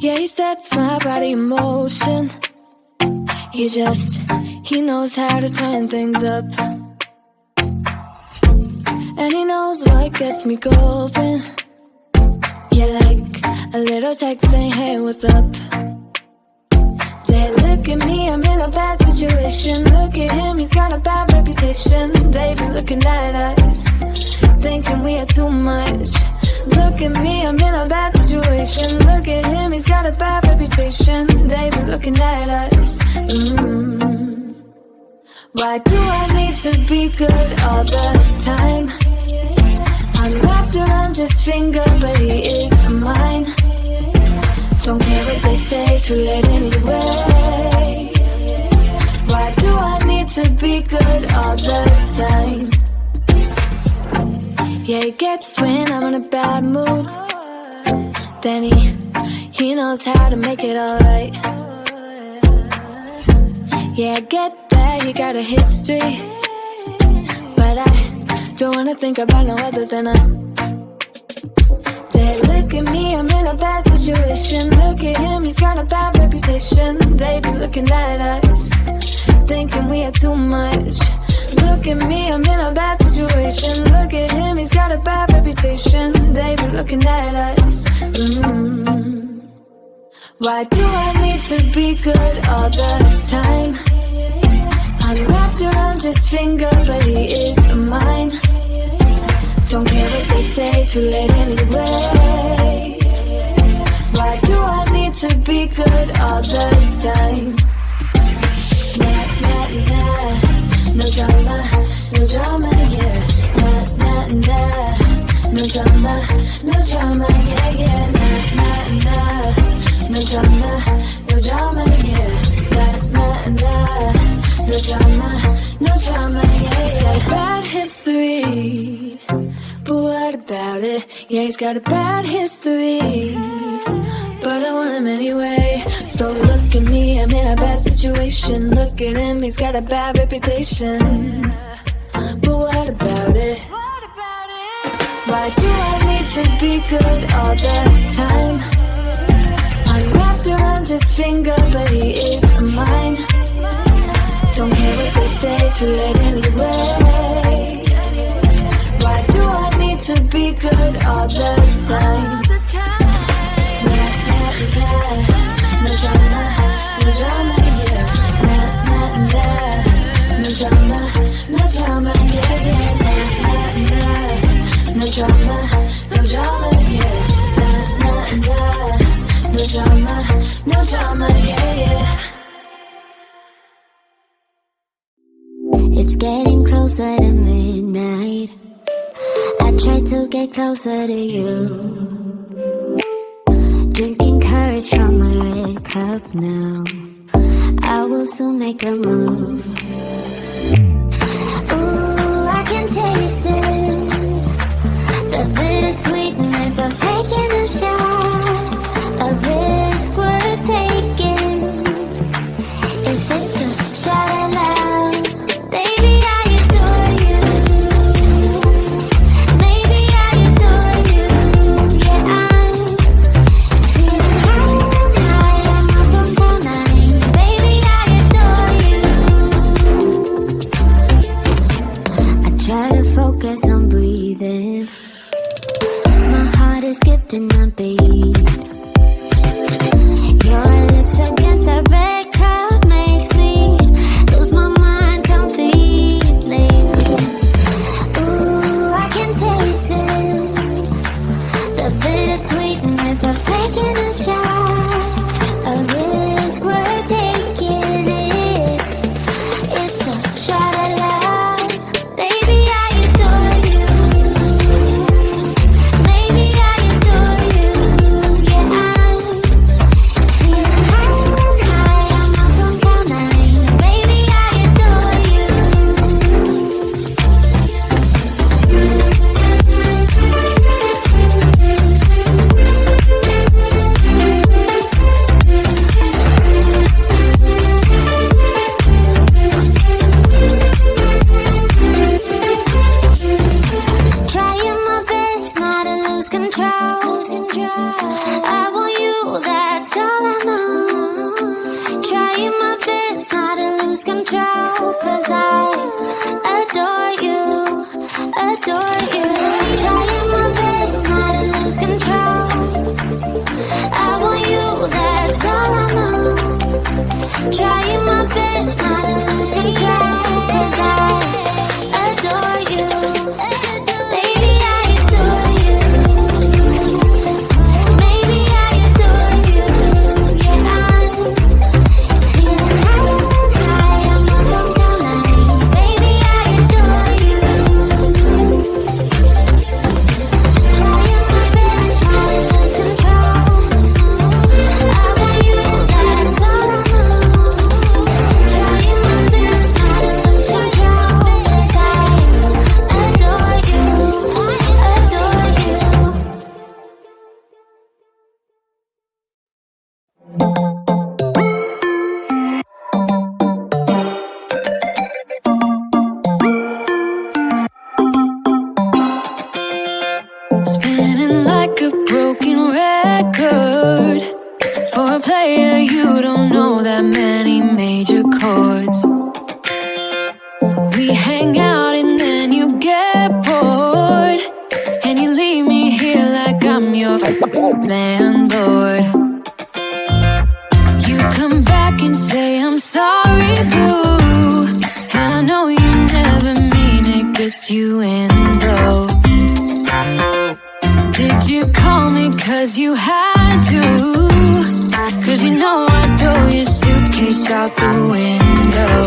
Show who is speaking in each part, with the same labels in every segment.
Speaker 1: Yeah, he sets my body in motion. He knows how to turn things up. And he knows what gets me going. Yeah, like a little text saying, hey, what's up? They look at me, I'm in a bad situation. Look at him, he's got a bad reputation. They be looking at us, thinking we are too much. Look at me, I'm in a bad situation. Look at him, he's got a bad reputation. They be looking at us. Why do I need to be good all the time? I'm wrapped around his finger, but he is mine. Don't care what they say, too late anyway. Why do I need to be good all the time? Yeah, he gets when I'm in a bad mood. Then he knows how to make it alright. Yeah, I get that you got a history, but I don't wanna think about no other than us. They look at me, I'm in a bad situation. Look at him, he's got a bad reputation. They be looking at us, thinking we are too much. Look at me, I'm in a bad situation. Look at him, he's got a bad reputation. They be looking at us. Why do I need to be good all the time? I'm wrapped around his finger, but he is mine. Don't care what they say, too late anyway. Why do I need to be good all the time? Nah, nah, nah. No drama, no drama, yeah. Nah, nah, nah. No drama, no drama, yeah, yeah. Nah, nah, nah. No drama, no drama, yeah. Nah, nah, nah. No drama, no drama, yeah, yeah. Bad history, but what about it? Yeah, he's got a bad history, but I want him anyway. So look at me, I'm in a bad situation. Look at him, he's got a bad reputation, but what about it? Why do I need to be good all the time? I'm wrapped around his finger, but he is mine. Don't care what they say, too late anyway. Why do I need to be good all the time? Nah, nah, nah. No drama, no drama, yeah. Nah, nah, nah. No drama, no drama, yeah, yeah. Nah, nah, nah. No drama, no drama, yeah. Nah, nah, nah. No drama, no drama, yeah, yeah.
Speaker 2: It's getting closer to midnight. I try to get closer to you. Drinking courage from my red cup now. I will soon make a move. Ooh, I can taste it. The bittersweetness of taking a shot. A risk worth taking. If it's a shot at love, baby, I adore you. Maybe I adore you. Yeah, I'm feeling high, I'm up on cloud nine. Baby, I adore you. I try to focus on breathing. My heart is skipping a beat. Your lips against a red cup makes me lose my mind completely. Ooh, I can taste it. The bittersweetness of taking a shot. A risk worth taking it. It's a shot at love. Baby, I adore you. Maybe I adore you. Yeah, I'm feeling high, I'm up on cloud nine. Baby, I adore you. Trying my best not to lose control. I want you that's all I know. Trying my best not to lose control, 'cause I adore you, adore you. Trying my best not to lose control. I want you, that's all I know. Trying my best not to lose control, 'cause I adore you. Baby, I adore you. Maybe I adore you. Yeah, I'm feeling high, I'm on down line. Baby, I adore you. Trying my best not to lose control. I want you, that's all I know. Trying my best not to lose control, 'cause I adore you, adore you.
Speaker 1: Spinning like a broken record. For a player, you don't know that many major chords. We hang out and then you get bored, and you leave me here like I'm your landlord. You come back and say, I'm sorry, boo, and I know you never mean it, gets you in though. Did you call me 'cause you had to? 'Cause you know I'd throw your suitcase out the window.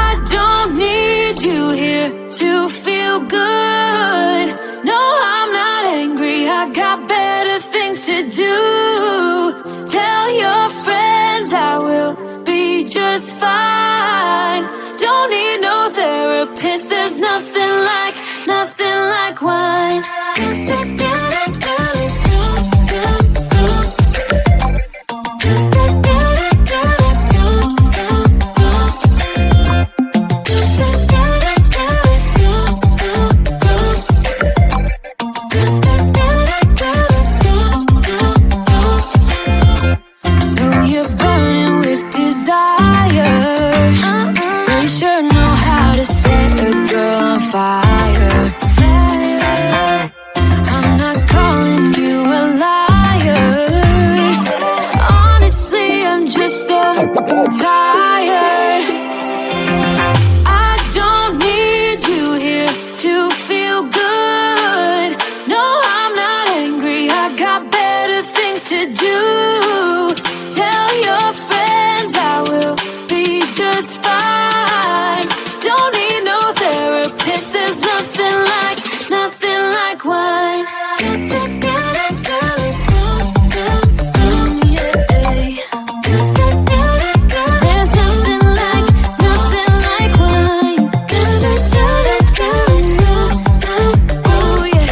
Speaker 1: I don't need you here to feel good. No, I'm not angry, I got better things to do. Tell your friends I will be just fine. Don't need no therapist, there's nothing like wine. So you're burning with desire. You sure know how to set a girl on fire. I'm not calling you a liar. Honestly, I'm just so tired. I don't need you here to feel good. No, I'm not angry, I got better things to do. Tell your friends I will be just fine. Don't need no therapist, there's nothing like wine. There's nothing like wine. Oh yeah.